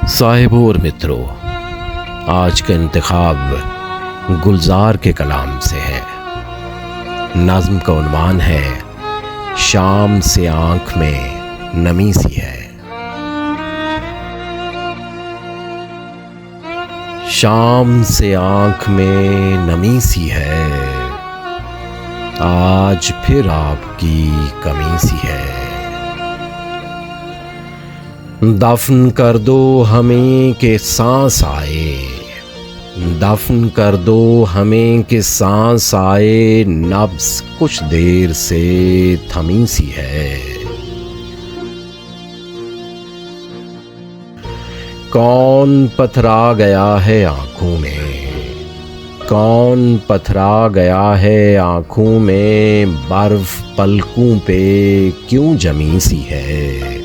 साहिबों और मित्रों, आज का इंतखाब गुलजार के कलाम से है। नज़्म का उन्वान है शाम से आँख में नमी सी है। शाम से आँख में नमी सी है, आज फिर आपकी कमी सी है। दफन कर दो हमें के सांस आए, दफन कर दो हमें के सांस आए, नब्ज़ कुछ देर से थमी सी है। कौन पथरा गया है आँखों में, कौन पथरा गया है आँखों में, बर्फ पलकों पे क्यों जमी सी है।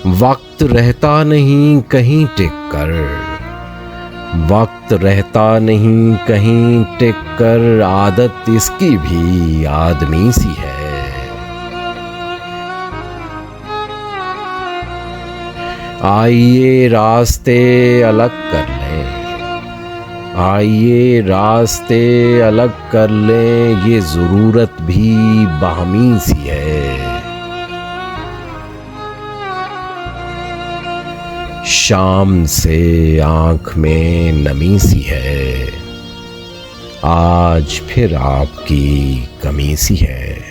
वक्त रहता नहीं कहीं टिक कर, वक्त रहता नहीं कहीं टिक कर, आदत इसकी भी आदमी सी है। आइए रास्ते अलग कर लें, आइए रास्ते अलग कर लें, ये ज़रूरत भी बाहमी सी है। शाम से आँख में नमी सी है, आज फिर आपकी कमी सी है।